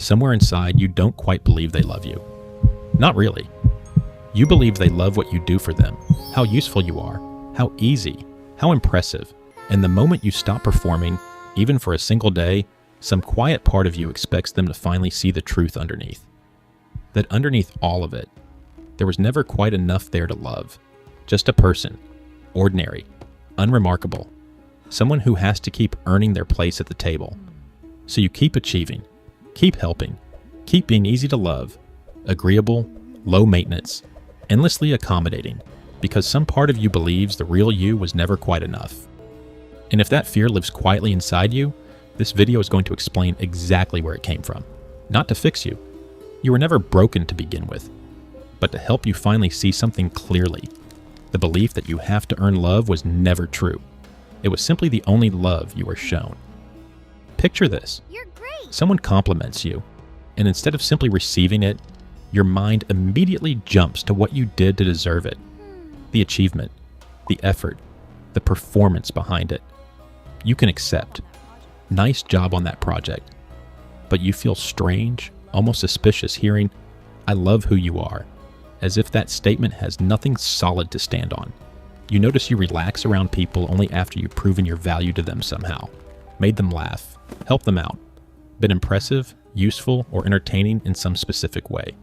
somewhere inside you don't quite believe they love you. Not really. You believe they love what you do for them, how useful you are, how easy, how impressive. And the moment you stop performing, even for a single day, some quiet part of you expects them to finally see the truth underneath. That underneath all of it, there was never quite enough there to love. Just a person, ordinary, unremarkable, someone who has to keep earning their place at the table. So you keep achieving, keep helping, keep being easy to love, agreeable, low maintenance, endlessly accommodating, because some part of you believes the real you was never quite enough. And if that fear lives quietly inside you, this video is going to explain exactly where it came from. Not to fix you. You were never broken to begin with, but to help you finally see something clearly. The belief that you have to earn love was never true. It was simply the only love you were shown. Picture this. You're great. Someone compliments you, and instead of simply receiving it, your mind immediately jumps to what you did to deserve it. The achievement, the effort, the performance behind it. You can accept. Nice job on that project. But you feel strange, almost suspicious hearing, "I love who you are," as if that statement has nothing solid to stand on. You notice you relax around people only after you've proven your value to them somehow, made them laugh, helped them out, been impressive, useful, or entertaining in some specific way.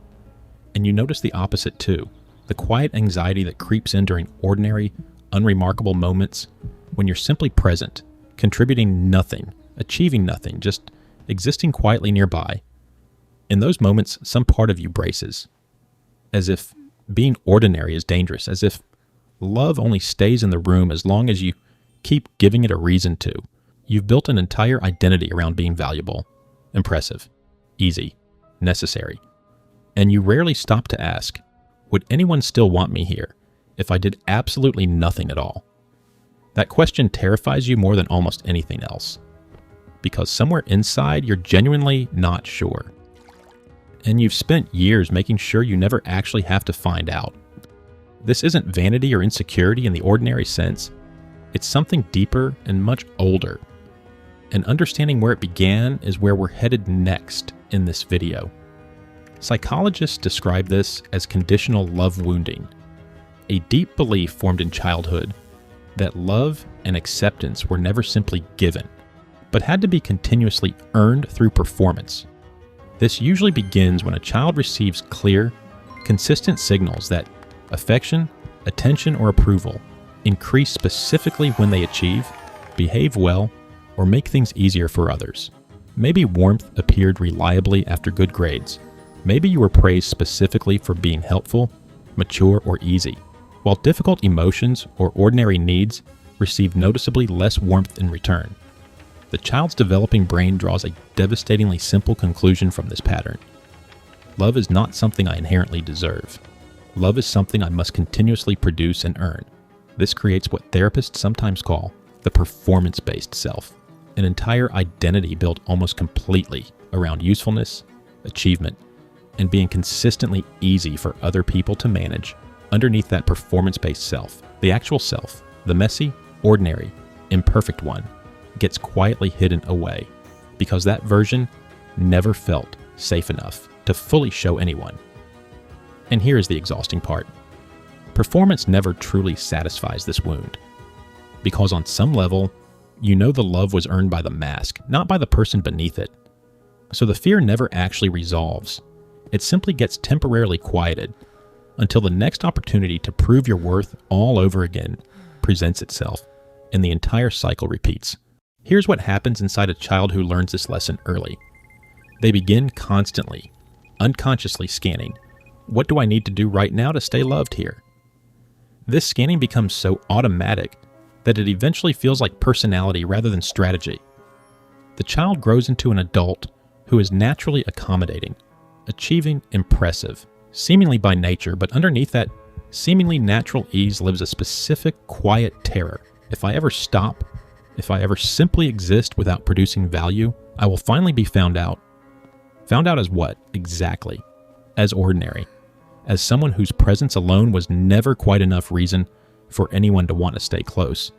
And you notice the opposite too, the quiet anxiety that creeps in during ordinary, unremarkable moments when you're simply present, contributing nothing, achieving nothing, just existing quietly nearby. In those moments, some part of you braces, as if being ordinary is dangerous, as if love only stays in the room as long as you keep giving it a reason to. You've built an entire identity around being valuable, impressive, easy, necessary. And you rarely stop to ask, would anyone still want me here if I did absolutely nothing at all? That question terrifies you more than almost anything else, because somewhere inside you're genuinely not sure. And you've spent years making sure you never actually have to find out. This isn't vanity or insecurity in the ordinary sense. It's something deeper and much older. And understanding where it began is where we're headed next in this video. Psychologists describe this as conditional love wounding, a deep belief formed in childhood that love and acceptance were never simply given, but had to be continuously earned through performance. This usually begins when a child receives clear, consistent signals that affection, attention, or approval increase specifically when they achieve, behave well, or make things easier for others. Maybe warmth appeared reliably after good grades. Maybe you were praised specifically for being helpful, mature, or easy, while difficult emotions or ordinary needs receive noticeably less warmth in return. The child's developing brain draws a devastatingly simple conclusion from this pattern. Love is not something I inherently deserve. Love is something I must continuously produce and earn. This creates what therapists sometimes call the performance-based self, an entire identity built almost completely around usefulness, achievement, and being consistently easy for other people to manage. Underneath that performance-based self, the actual self, the messy, ordinary, imperfect one, gets quietly hidden away because that version never felt safe enough to fully show anyone. And here is the exhausting part. Performance never truly satisfies this wound, because on some level, you know the love was earned by the mask, not by the person beneath it. So the fear never actually resolves. It simply gets temporarily quieted until the next opportunity to prove your worth all over again presents itself, and the entire cycle repeats. Here's what happens inside a child who learns this lesson early. They begin constantly, unconsciously scanning. What do I need to do right now to stay loved here? This scanning becomes so automatic that it eventually feels like personality rather than strategy. The child grows into an adult who is naturally accommodating, achieving, impressive, seemingly by nature, but underneath that seemingly natural ease lives a specific quiet terror. If I ever stop, if I ever simply exist without producing value, I will finally be found out. Found out as what, exactly? As ordinary. As someone whose presence alone was never quite enough reason for anyone to want to stay close,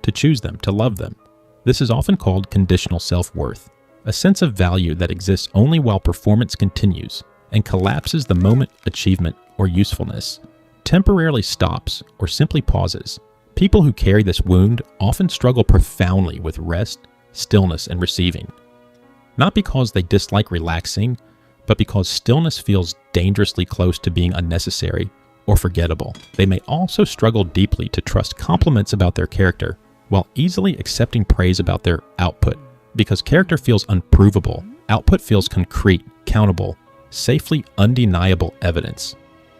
to choose them, to love them. This is often called conditional self-worth, a sense of value that exists only while performance continues and collapses the moment achievement or usefulness temporarily stops or simply pauses. People who carry this wound often struggle profoundly with rest, stillness, and receiving. Not because they dislike relaxing, but because stillness feels dangerously close to being unnecessary or forgettable. They may also struggle deeply to trust compliments about their character while easily accepting praise about their output. Because character feels unprovable, output feels concrete, countable, safely undeniable evidence.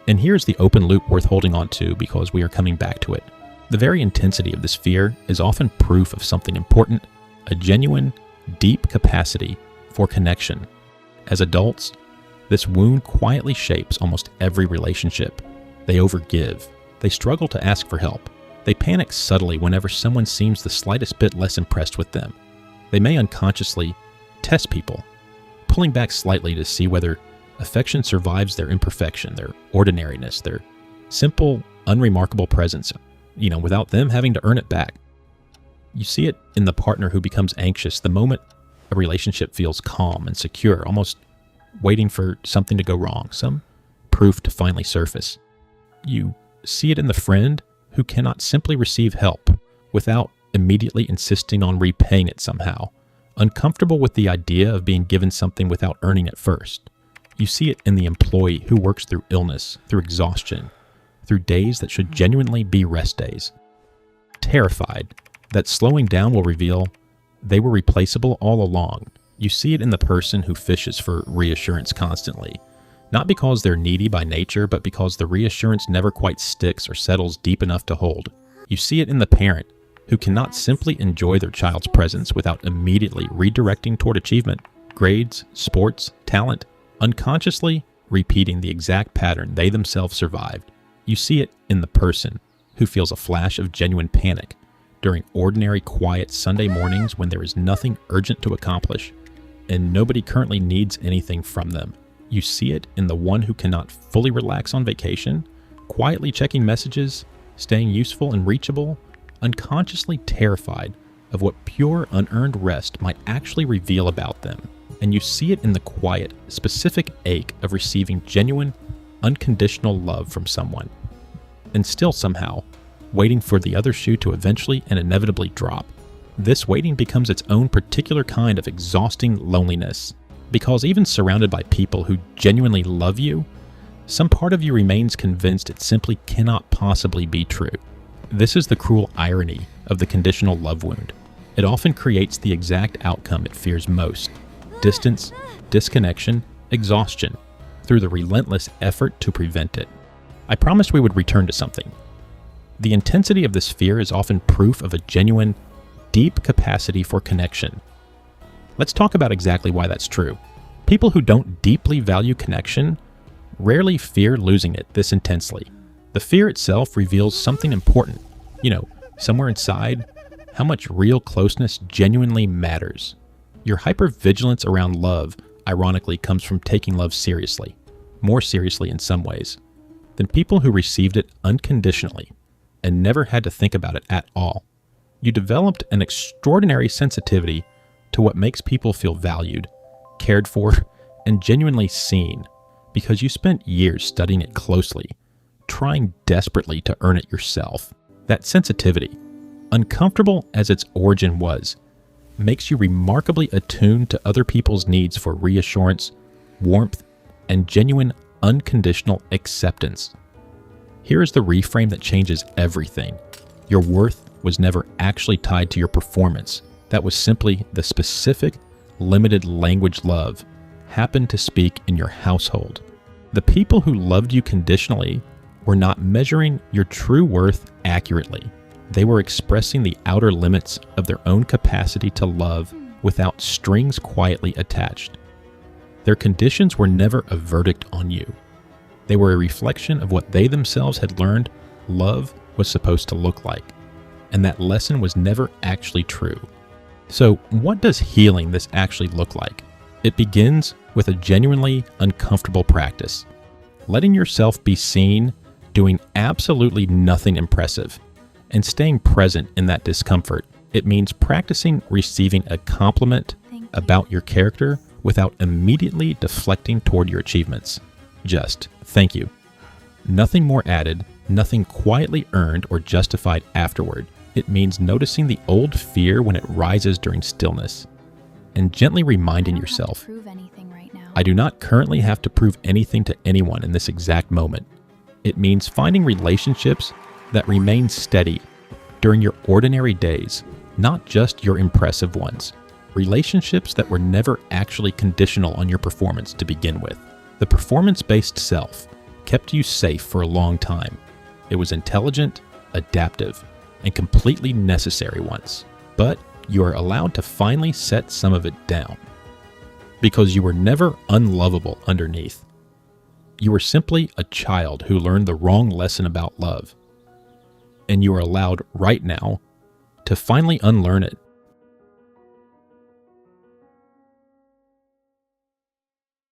And here's the open loop worth holding on to because we are coming back to it. The very intensity of this fear is often proof of something important, a genuine, deep capacity for connection. As adults, this wound quietly shapes almost every relationship. They overgive. They struggle to ask for help. They panic subtly whenever someone seems the slightest bit less impressed with them. They may unconsciously test people, pulling back slightly to see whether affection survives their imperfection, their ordinariness, their simple, unremarkable presence, without them having to earn it back. You see it in the partner who becomes anxious the moment a relationship feels calm and secure, almost waiting for something to go wrong, some proof to finally surface. You see it in the friend who cannot simply receive help without immediately insisting on repaying it somehow, uncomfortable with the idea of being given something without earning it first. You see it in the employee who works through illness, through exhaustion, through days that should genuinely be rest days, terrified that slowing down will reveal they were replaceable all along. You see it in the person who fishes for reassurance constantly, not because they're needy by nature, but because the reassurance never quite sticks or settles deep enough to hold. You see it in the parent who cannot simply enjoy their child's presence without immediately redirecting toward achievement, grades, sports, talent, unconsciously repeating the exact pattern they themselves survived. You see it in the person who feels a flash of genuine panic during ordinary, quiet Sunday mornings when there is nothing urgent to accomplish and nobody currently needs anything from them. You see it in the one who cannot fully relax on vacation, quietly checking messages, staying useful and reachable, unconsciously terrified of what pure, unearned rest might actually reveal about them. And you see it in the quiet, specific ache of receiving genuine, unconditional love from someone, and still somehow waiting for the other shoe to eventually and inevitably drop. This waiting becomes its own particular kind of exhausting loneliness, because even surrounded by people who genuinely love you, some part of you remains convinced it simply cannot possibly be true. This is the cruel irony of the conditional love wound. It often creates the exact outcome it fears most: distance, disconnection, exhaustion, through the relentless effort to prevent it. I promised we would return to something. The intensity of this fear is often proof of a genuine, deep capacity for connection. Let's talk about exactly why that's true. People who don't deeply value connection rarely fear losing it this intensely. The fear itself reveals something important. Somewhere inside, how much real closeness genuinely matters. Your hypervigilance around love, ironically, comes from taking love seriously, more seriously in some ways, than people who received it unconditionally and never had to think about it at all. You developed an extraordinary sensitivity to what makes people feel valued, cared for, and genuinely seen, because you spent years studying it closely, trying desperately to earn it yourself. That sensitivity, uncomfortable as its origin was, makes you remarkably attuned to other people's needs for reassurance, warmth, and genuine, unconditional acceptance. Here is the reframe that changes everything. Your worth was never actually tied to your performance. That was simply the specific, limited language love happened to speak in your household. The people who loved you conditionally were not measuring your true worth accurately. They were expressing the outer limits of their own capacity to love without strings quietly attached. Their conditions were never a verdict on you. They were a reflection of what they themselves had learned love was supposed to look like, and that lesson was never actually true. So, what does healing this actually look like? It begins with a genuinely uncomfortable practice. Letting yourself be seen doing absolutely nothing impressive, and staying present in that discomfort. It means practicing receiving a compliment about your character without immediately deflecting toward your achievements. Just thank you. Nothing more added, nothing quietly earned or justified afterward. It means noticing the old fear when it rises during stillness and gently reminding yourself, I do not currently have to prove anything to anyone in this exact moment. It means finding relationships that remain steady during your ordinary days, not just your impressive ones. Relationships that were never actually conditional on your performance to begin with. The performance-based self kept you safe for a long time. It was intelligent, adaptive, and completely necessary once. But you are allowed to finally set some of it down. Because you were never unlovable underneath. You were simply a child who learned the wrong lesson about love. And you are allowed right now to finally unlearn it